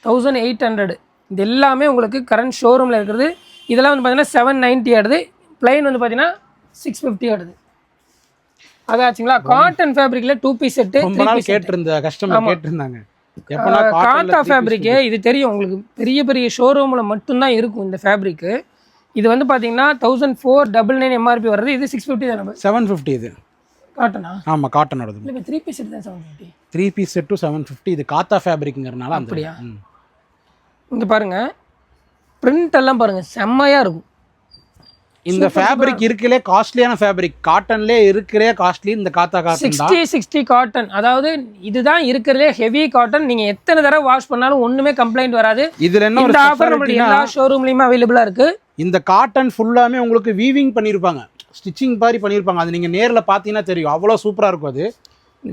1800. இது எல்லாமே உங்களுக்கு கரண்ட் ஷோரூமில் இருக்கிறது. இதெல்லாம் வந்து பார்த்தீங்கன்னா 790 ஆடுது. ப்ளைன் வந்து பார்த்தீங்கன்னா 650 ஆடுது. அதாச்சுங்களா, காட்டன் ஃபேப்ரிக்கில் 2 பீஸ் செட்டு. ரொம்ப நாள் கேட்டிருந்த கஸ்டமர் கேட்டிருந்தாங்க காட்டா ஃபேப்ரிக்கு. இது தெரியும் உங்களுக்கு, பெரிய பெரிய ஷோரூமில் மட்டும்தான் இருக்கும் இந்த ஃபேப்ரிக்கு. இது வந்து பார்த்தீங்கன்னா 1499 எம்ஆர்பி வர்றது. இது 650 தான். 750 இது காட்டனா? ஆமாம், காட்டனோடது. இல்லை, 3 பீஸ் செட் தான் 750. 3 பீஸ் செட்டு 750. இது காத்தா ஃபேப்ரிக்குங்கிறனால. அப்படியா? இங்கே பாருங்கள், பிரிண்ட் எல்லாம் பாருங்கள், செம்மையாக இருக்கும். இந்த ஃபேப்ரிக் இருக்கலே காஸ்ட்லியான ஃபேப்ரிக். காட்டன்லேயே இருக்கிறே காஸ்ட்லி இந்த காத்தா காட்டன் தான். 60 காட்டன், அதாவது இதுதான் இருக்கிறதே ஹெவி காட்டன். நீங்கள் எத்தனை தடவை வாஷ் பண்ணாலும் ஒன்றுமே கம்ப்ளைண்ட் வராது. இதில் என்ன ஒரு ஆஃபர் நம்மளுடைய எல்லா ஷோரூம்லேயுமே அவைலபிளாக இருக்குது. இந்த காட்டன் ஃபுல்லாமே உங்களுக்கு வீவிங் பண்ணியிருப்பாங்க, ஸ்டிச்சிங் மாதிரி பண்ணியிருப்பாங்க. அது நீங்கள் நேரில் பார்த்தீங்கன்னா தெரியும், அவ்வளோ சூப்பராக இருக்கும். அது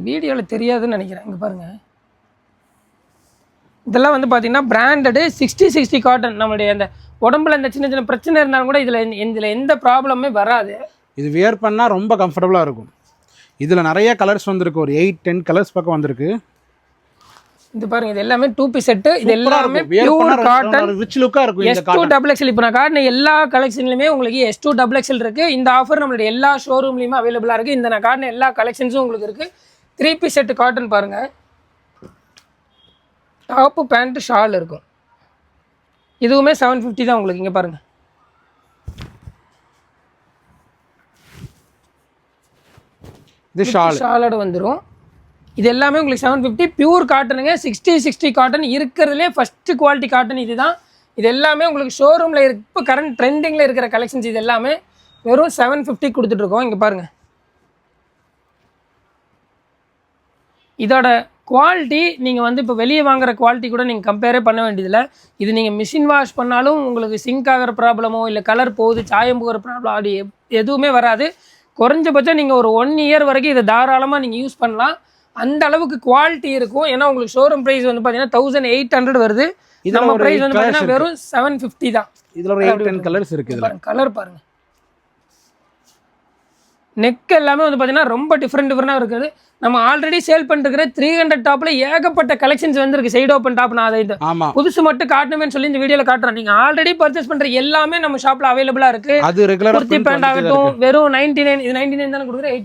வீடியோவில் தெரியாதுன்னு நினைக்கிறேன். இங்கே பாருங்கள், இதெல்லாம் வந்து பார்த்தீங்கன்னா பிராண்டடு 60 காட்டன். நம்மளுடைய அந்த உடம்புல இந்த சின்ன சின்ன பிரச்சனை இருந்தாலும் கூட இதில் எந்த ப்ராப்ளமே வராது. இது வியர் பண்ணால் ரொம்ப கம்ஃபர்டபுளாக இருக்கும். இதில் நிறைய கலர்ஸ் வந்திருக்கு, ஒரு 8-10 கலர்ஸ் பக்கம் வந்திருக்கு. இது பாருங்க, இது எல்லாமே 2 பீஸ் செட்டு. இது எல்லாமே பியூர் காட்டன், ரிச் லுக்காக இருக்கும். S2XXL. இப்போ நான் காட்டின எல்லா கலெக்ஷன்லையுமே உங்களுக்கு S2XXL இருக்குது. இந்த ஆஃபர் நம்மளுடைய எல்லா ஷோரூம்லேயுமே அவைலபிளாக இருக்குது. இந்த நான் காட்டின எல்லா கலெக்ஷன்ஸும் உங்களுக்கு இருக்குது. 3 பீஸ் செட்டு காட்டன் பாருங்கள், டாப்பு பேண்ட்டு ஷால் இருக்கும். இதுவுமே 750 தான் உங்களுக்கு. இங்கே பாருங்கள், இது ஷாலோட வந்துடும். இது எல்லாமே உங்களுக்கு 750 பியூர் காட்டனுங்க. 60 காட்டன் இருக்கிறதுலே ஃபஸ்ட்டு குவாலிட்டி காட்டன் இது தான். இது எல்லாமே உங்களுக்கு ஷோரூமில் இப்போ கரண்ட் ட்ரெண்டிங்கில் இருக்கிற கலெக்ஷன்ஸ். இது எல்லாமே வெறும் 750 கொடுத்துட்ருக்கோம். இங்கே பாருங்கள், இதோட குவாலிட்டி நீங்கள் வந்து இப்போ வெளியே வாங்குகிற குவாலிட்டி கூட நீங்கள் கம்பேரே பண்ண வேண்டியதில்லை. இது நீங்கள் மிஷின் வாஷ் பண்ணாலும் உங்களுக்கு சிங்க் ஆகிற ப்ராப்ளமோ இல்லை கலர் போகுது சாயம் போகிற ப்ராப்ளம் அது எதுவுமே வராது. குறைஞ்சபட்சம் நீங்கள் ஒரு 1 இயர் வரைக்கும் இதை தாராளமாக நீங்கள் யூஸ் பண்ணலாம். அந்த அளவுக்கு குவாலிட்டி இருக்கும். ஏன்னா உங்களுக்கு ஷோரூம் ப்ரைஸ் வந்து பார்த்தீங்கன்னா 1800 வருது. நம்ம ப்ரைஸ் வந்து பார்த்தீங்கன்னா வெறும் 750 தான். இதில் ஒரு 8-10 கலர்ஸ் இருக்குது. கலர் பாருங்கள், நெக் எல்லாமே வந்து பார்த்தீங்கன்னா ரொம்ப டிஃப்ரெண்ட்டாக இருக்குது. நம்ம ஆல்ரெடி சேல் பண்ணிருக்கிற 300 டாப்பில் ஏகப்பட்ட கலெக்ஷன்ஸ் வந்துருக்கு. சைடு ஓப்பன் டாப் நான் அதை புதுசு மட்டும் காட்டணுமேன்னு சொல்லி இந்த வீடியோவில் காட்டுறேன். நீங்கள் ஆல்ரெடி பர்ச்சேஸ் பண்ணுற எல்லாமே நம்ம ஷாப்பில் அவைலபிளாக இருக்குது. அது ரெகுலர் குர்த்தி பேண்ட் ஆகட்டும், வெறும் 99. இது 99 தானே கொடுக்குறேன்.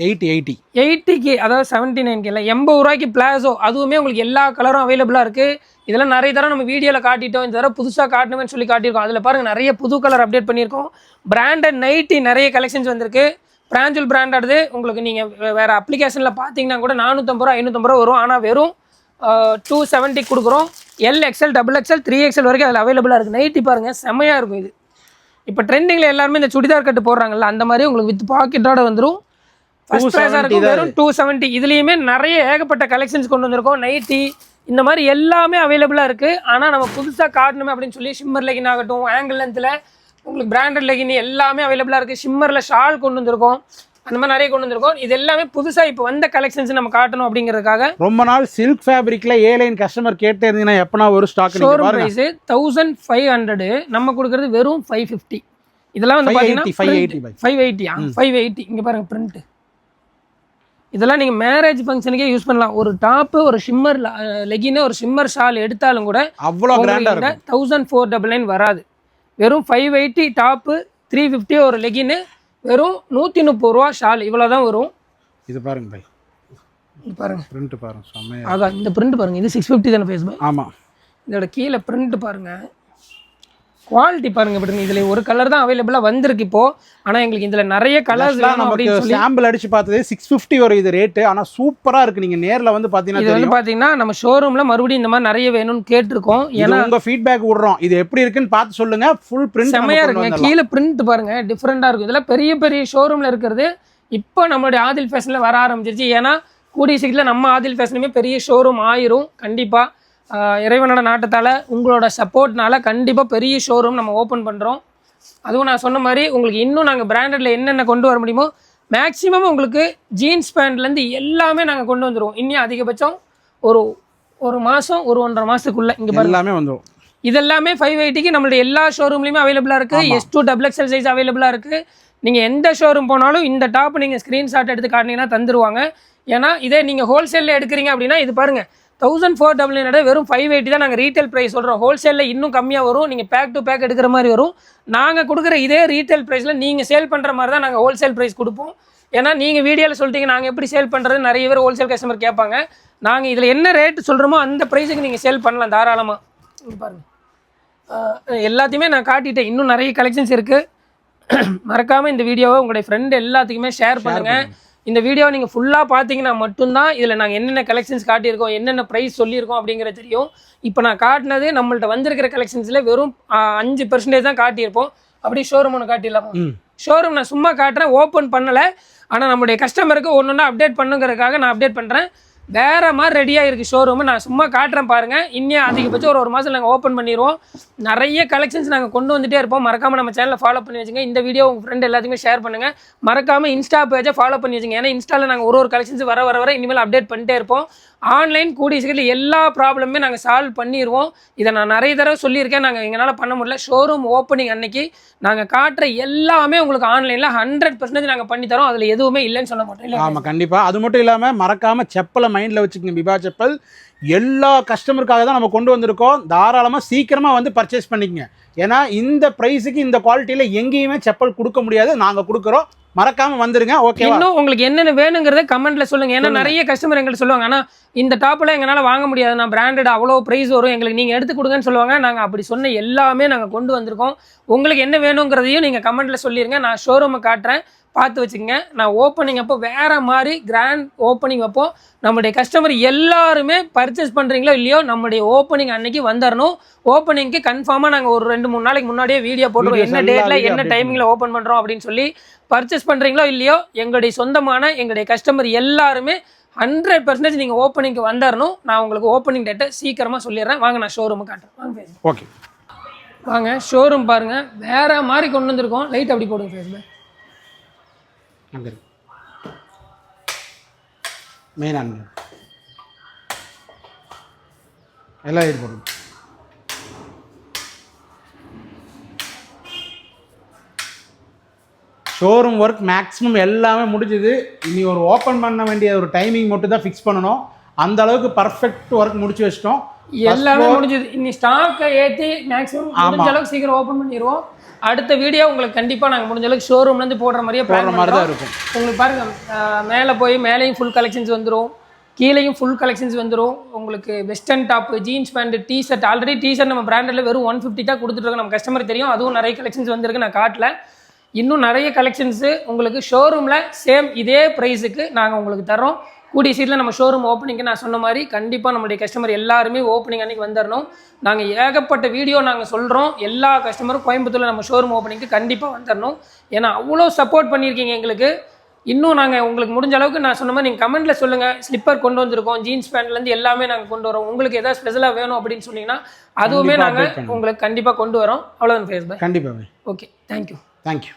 80K, அதாவது 79K இல்லை, 80 ரூபாய்க்கு பிளாசோ. அதுவுமே உங்களுக்கு எல்லா கலரும் அவைலபிளாக இருக்குது. இதெல்லாம் நிறைய தடவை நம்ம வீடியோவில் காட்டிட்டோம். இந்த தடவை புதுசாக காட்டணும்னு சொல்லி காட்டியிருக்கோம். அதில் பாருங்கள், நிறைய புது கலர் அப்டேட் பண்ணியிருக்கோம். பிராண்டட் நைட்டி நிறைய கலெக்ஷன்ஸ் வந்திருக்கு. பிராஞ்சல் பிராண்டானது உங்களுக்கு நீங்கள் வேறு அப்ளிகேஷனில் பார்த்தீங்கன்னா கூட 450 ரூபா 550 ரூபா வரும். ஆனால் வெறும் 270 கொடுக்குறோம். LXL, XXL, 3XL வரைக்கும் அதில் அவைலபிளாக இருக்குது. நைட்டி பாருங்கள், செம்மையாக இருக்கும். இது இப்போ ட்ரெண்டிங்கில் எல்லாருமே இந்த சுடிதார் கட்டு போடுறாங்கல்ல, அந்த மாதிரி உங்களுக்கு வித் பாக்கெட்டோட வந்துடும். ஃபர்ஸ்ட் ப்ரைஸாக இருக்கும், வெறும் 270. இதுலேயுமே நிறைய ஏகப்பட்ட கலெக்ஷன்ஸ் கொண்டு வந்திருக்கோம். நைட்டி இந்த மாதிரி எல்லாமே அவைலபிளாக இருக்குது. ஆனால் நம்ம புதுசாக காட்டணுமே அப்படின்னு சொல்லி ஷிம்மர் லெகின் ஆகட்டும், ஆங்கிள் லென்த்தில் உங்களுக்கு பிராண்டட் லெகின் எல்லாமே அவைலபிளாக இருக்குது. ஷிம்மரில் ஷால் கொண்டு வந்திருக்கோம். அந்த மாதிரி நிறைய கொண்டு வந்திருக்கோம். இது எல்லாமே புதுசாக இப்போ வந்த கலெக்ஷன்ஸ் நம்ம காட்டணும் அப்படிங்கிறதுக்காக. ரொம்ப நாள் சில்க் ஃபேப்ரிக்கில் ஏலைன் கஸ்டமர் கேட்டே இருந்தீங்கன்னா எப்போனா ஒரு ஸ்டாக் ஷோரூம் ப்ரைஸ் 1500, நம்ம கொடுக்குறது வெறும் 550. இதெல்லாம் வந்து பார்த்தீங்கன்னா 580. இங்கே பாருங்கள் பிரிண்ட். இதெல்லாம் நீங்கள் மேரேஜ் ஃபங்க்ஷனுக்கே யூஸ் பண்ணலாம். ஒரு டாப்பு, ஒரு ஷிம்மர் லெகின்னு, ஒரு ஷிம்மர் ஷால் எடுத்தாலும் கூட அவ்வளோ கிராண்டாக இருக்கும். 1499 வராது. வெறும் 580 டாப்பு, 350 ஒரு லெகின்னு, வெறும் 130 ரூபா ஷால், இவ்வளோ தான் வரும். இது பாருங்க பை, இது பாருங்க பிரிண்ட் பாருங்க செம்மையா. அதான் இந்த பிரிண்ட் பாருங்க, இது 650 தானே ஃபேஸ் பை. ஆமாம், இதோட கீழே பிரிண்ட் பாருங்க, குவாலிட்டி பாருங்க. இப்படி இதில் ஒரு கலர் தான் அவைலபிளாக வந்திருக்கு இப்போ. ஆனால் எங்களுக்கு இதில் நிறைய கலர்ஸ் வேணும் அப்படின்னு சொல்லி சாம்பிள் அடிச்சு பார்த்தது 650 வரும் இது ரேட்டு. ஆனால் சூப்பராக இருக்குது. நீங்கள் நேரில் வந்து பார்த்தீங்கன்னா இது வந்து பார்த்தீங்கன்னா நம்ம ஷோரூமில் மறுபடியும் இந்த மாதிரி நிறைய வேணும்னு கேட்டிருக்கோம். ஏன்னா உங்கள் ஃபீட்பேக் விடுறோம், இது எப்படி இருக்குன்னு பார்த்து சொல்லுங்க. ஃபுல் பிரிண்ட் செம்மையாக இருக்குங்க. கீழே பிரிண்ட் பாருங்க டிஃப்ரெண்ட்டாக இருக்கும். இதில் பெரிய பெரிய ஷோரூமில் இருக்கிறது இப்போ நம்மளுடைய ஆதில் ஃபேஷனில் வர ஆரம்பிச்சிருச்சு. ஏன்னா கூடிய சீக்கிரத்தில் நம்ம ஆதில் ஃபேஷனுமே பெரிய ஷோரூம் ஆயிரும் கண்டிப்பாக. இறைவனோட நாட்டத்தால் உங்களோட சப்போர்ட்னால கண்டிப்பாக பெரிய ஷோரூம் நம்ம ஓப்பன் பண்ணுறோம். அதுவும் நான் சொன்ன மாதிரி உங்களுக்கு இன்னும் நாங்கள் பிராண்டடில் என்னென்ன கொண்டு வர முடியுமோ மேக்ஸிமம் உங்களுக்கு ஜீன்ஸ் பேண்ட்லேருந்து எல்லாமே நாங்கள் கொண்டு வந்துடுவோம். இன்னும் அதிகபட்சம் ஒரு மாதம் 1.5 மாதத்துக்குள்ளே இங்கே எல்லாமே வந்துடும். இதெல்லாமே 580க்கு நம்மளுடைய எல்லா ஷோரூம்லேயுமே அவைலபிளாக இருக்குது. S2 XXL சைஸ் அவைலபிளாக இருக்குது. நீங்கள் எந்த ஷோரூம் போனாலும் இந்த டாப் நீங்கள் ஸ்க்ரீன்ஷாட் எடுத்து காட்டினீங்கன்னா தந்துடுவாங்க. ஏன்னா இதே நீங்கள் ஹோல்சேலில் எடுக்கிறீங்க அப்படின்னா இது பாருங்கள் 1499 வெறும் 580 தான் நாங்கள் ரீட்டைல் ப்ரைஸ் சொல்கிறோம். ஹோல்சேலில் இன்னும் கம்மியாக வரும். நீங்கள் பேக் டு பேக் எடுக்கிற மாதிரி வரும். நாங்கள் கொடுக்குற இதே ரீட்டைல் ப்ரைஸில் நீங்கள் சேல் பண்ணுற மாதிரி தான் நாங்கள் ஹோல்சேல் ப்ரைஸ் கொடுப்போம். ஏன்னா நீங்கள் வீடியோவில் சொல்லிட்டீங்க நாங்கள் எப்படி சேல் பண்ணுறது நிறைய பேர் ஹோல்சேல் கஸ்டமர் கேட்பாங்க. நாங்கள் இதில் என்ன ரேட்டு சொல்கிறோமோ அந்த ப்ரைஸுக்கு நீங்கள் சேல் பண்ணலாம் தாராளமாக. இங்கே பாருங்கள் எல்லாத்தையுமே நான் காட்டிட்டேன். இன்னும் நிறைய கலெக்ஷன்ஸ் இருக்குது. மறக்காமல் இந்த வீடியோவை உங்களுடைய ஃப்ரெண்டு எல்லாத்துக்குமே ஷேர் பண்ணுங்கள். இந்த வீடியோவை நீங்கள் ஃபுல்லாக பார்த்தீங்கன்னா மட்டும்தான் இதில் நாங்கள் என்னென்ன கலெக்ஷன்ஸ் காட்டியிருக்கோம், என்னென்ன ப்ரைஸ் சொல்லியிருக்கோம் அப்படிங்கிறது தெரியும். இப்போ நான் காட்டினது நம்மள்ட்ட வந்திருக்கிற கலெக்ஷன்ஸில் வெறும் 5% தான் காட்டியிருப்போம். அப்படி ஷோரூம் ஒன்று காட்டிடலாமா? ஷோரூம் நான் சும்மா காட்டுறேன், ஓப்பன் பண்ணலை. ஆனால் நம்மளுடைய கஸ்டமருக்கு ஒன்று ஒன்றா அப்டேட் பண்ணுங்கிறதுக்காக நான் அப்டேட் பண்ணுறேன். வேறு மாதிரி ரெடியாக இருக்குது ஷோரூமு. நான் சும்மா காட்டுறேன் பாருங்கள். இன்னும் அதிகபட்சம் ஒரு மாதம் நாங்கள் ஓப்பன் பண்ணிடுவோம். நிறைய கலெக்ஷன்ஸ் நாங்கள் கொண்டு வந்துகிட்டே இருப்போம். மறக்காமல் நம்ம சேனலை ஃபாலோ பண்ணி வச்சுங்க. இந்த வீடியோ உங்கள் ஃப்ரெண்ட் எல்லாத்துக்குமே ஷேர் பண்ணுங்கள். மறக்காமல் இன்ஸ்டா பேஜை ஃபாலோ பண்ணி வச்சுங்க. ஏன்னா இன்ஸ்டாவில் நாங்கள் ஒரு கலெக்ஷன்ஸ் வர இனிமேல் அப்டேட் பண்ணிட்டே இருப்போம். ஆன்லைன் கூடிய சீக்கிரம் எல்லா ப்ராப்ளமே நாங்கள் சால்வ் பண்ணிடுவோம். இதை நான் நிறைய தடவை சொல்லியிருக்கேன். நாங்கள் எங்களால் பண்ண முடியல. ஷோரூம் ஓப்பனிங் அன்னைக்கு நாங்கள் காட்டுற எல்லாமே உங்களுக்கு ஆன்லைனில் 100% நாங்கள் பண்ணித்தரோம். அதில் எதுவுமே இல்லைன்னு சொல்ல மாட்டோம். இல்லை ஆமாம், கண்டிப்பாக. அது மட்டும் இல்லாமல் மறக்காமல் செப்பலை மைண்டில் வச்சுக்கோங்க. பிபா செப்பல் எல்லா கஸ்டமருக்காக தான் நம்ம கொண்டு வந்திருக்கோம். தாராளமாக சீக்கிரமாக வந்து பர்ச்சேஸ் பண்ணிக்கங்க. ஏன்னா இந்த ப்ரைஸுக்கு இந்த குவாலிட்டியில் எங்கேயுமே செப்பல் கொடுக்க முடியாது. நாங்கள் கொடுக்குறோம். மறக்காம வந்துருங்க. ஓகே, இன்னும் உங்களுக்கு என்னென்ன வேணுங்கிறத கமெண்ட்ல சொல்லுங்க. ஏன்னா நிறைய கஸ்டமர் எங்களுக்கு சொல்லுவாங்க, ஆனால் இந்த டாப்ல எங்களால் வாங்க முடியாது, நான் பிராண்டட் அவ்வளோ ப்ரைஸ் வரும், எங்களுக்கு நீங்கள் எடுத்து கொடுங்கன்னு சொல்லுவாங்க. நாங்கள் அப்படி சொன்ன எல்லாமே நாங்கள் கொண்டு வந்திருக்கோம். உங்களுக்கு என்ன வேணுங்கிறதையும் நீங்கள் கமெண்ட்ல சொல்லிடுங்க. நான் ஷோரூமை காட்டுறேன், பார்த்து வச்சுக்கங்க. நான் ஓப்பனிங் அப்போ வேறு மாதிரி கிராண்ட் ஓப்பனிங் அப்போ நம்மளுடைய கஸ்டமர் எல்லாருமே பர்ச்சேஸ் பண்ணுறீங்களோ இல்லையோ நம்மளுடைய ஓப்பனிங் அன்னைக்கு வந்துடணும். ஓப்பனிங்க்கு கன்ஃபார்மாக நாங்கள் ஒரு 2-3 நாளைக்கு முன்னாடியே வீடியோ போட்டுருவோம். என்ன டேட்டில் என்ன டைமிங்கில் ஓப்பன் பண்ணுறோம் அப்படின்னு சொல்லி. பர்ச்சேஸ் பண்ணுறீங்களோ இல்லையோ எங்களுடைய சொந்தமான எங்களுடைய கஸ்டமர் எல்லாருமே 100% நீங்கள் ஓப்பனிங்க்கு வந்துடணும். நான் உங்களுக்கு ஓப்பனிங் டேட்டை சீக்கிரமாக சொல்லிடுறேன். வாங்க நான் ஷோரூமை காட்டுறேன். வாங்க ஓகே, வாங்க ஷோரூம் பாருங்கள். வேறு மாதிரி கொண்டு வந்திருக்கோம். லைட் அப்படி போடுங்க ஃபேஸ்புக். அங்கே மெயின் ஆன் எல்லாம் லைட் போடுங்க. ஷோரூம் ஒர்க் மேக்ஸிமம் எல்லாமே முடிஞ்சுது. இனி ஒரு ஓப்பன் பண்ண வேண்டிய ஒரு டைமிங் மட்டும் தான் ஃபிக்ஸ் பண்ணணும். அந்த அளவுக்கு பர்ஃபெக்ட் ஒர்க் முடிச்சு வச்சிட்டோம். எல்லாமே முடிஞ்சது. இனி ஸ்டாக்கை ஏற்றி மேக்ஸிமம் முடிஞ்ச அளவுக்கு சீக்கிரம் ஓப்பன் பண்ணிடுவோம். அடுத்த வீடியோ உங்களுக்கு கண்டிப்பாக நாங்கள் முடிஞ்ச அளவுக்கு ஷோரூம்லேருந்து போடுற மாதிரியே பிளான் மாதிரி தான் இருக்கும். உங்களுக்கு பாருங்கள், மேலே போய் மேலேயும் ஃபுல் கலெக்ஷன்ஸ் வந்துடும், கீழேயும் ஃபுல் கலெக்ஷன்ஸ் வந்துடும். உங்களுக்கு western top, jeans pant, T-shirt. Already T-shirt நம்ம பிராண்டில் வெறும் 150 தான் கொடுத்துட்ருக்கோம். நம்ம கஸ்டமருக்கு தெரியும். அதுவும் நிறைய கலெக்ஷன்ஸ் வந்திருக்கு, நான் காட்டல. இன்னும் நிறைய கலெக்ஷன்ஸு உங்களுக்கு ஷோரூமில் சேம் இதே ப்ரைஸுக்கு நாங்கள் உங்களுக்கு தரோம். கூடிய சீட்டில் நம்ம ஷோரூம் ஓப்பனிங்கு நான் சொன்ன மாதிரி கண்டிப்பாக நம்மளுடைய கஸ்டமர் எல்லாருமே ஓப்பனிங் அன்றைக்கி வந்துடணும். நாங்கள் ஏகப்பட்ட வீடியோ நாங்கள் சொல்கிறோம். எல்லா கஸ்டமரும் கோயம்புத்தூரில் நம்ம ஷோரூம் ஓப்பனிங்க்கு கண்டிப்பாக வந்துடணும். ஏன்னா அவ்வளோ சப்போர்ட் பண்ணியிருக்கீங்க எங்களுக்கு. இன்னும் நாங்கள் உங்களுக்கு முடிஞ்ச அளவுக்கு நான் சொன்ன மாதிரி நீங்கள் கமெண்ட்டில் சொல்லுங்கள். ஸ்லிப்பர் கொண்டு வந்திருக்கோம், ஜீன்ஸ் பேண்ட்லேருந்து எல்லாமே நாங்கள் கொண்டு வரோம். உங்களுக்கு எதாவது ஸ்பெஷலாக வேணும் அப்படின்னு சொன்னீங்கன்னா அதுவுமே நாங்கள் உங்களுக்கு கண்டிப்பாக கொண்டு வரோம். அவ்வளோதான் ஃபேஸ்புக். கண்டிப்பாக. Okay, thank you. தேங்க்யூ.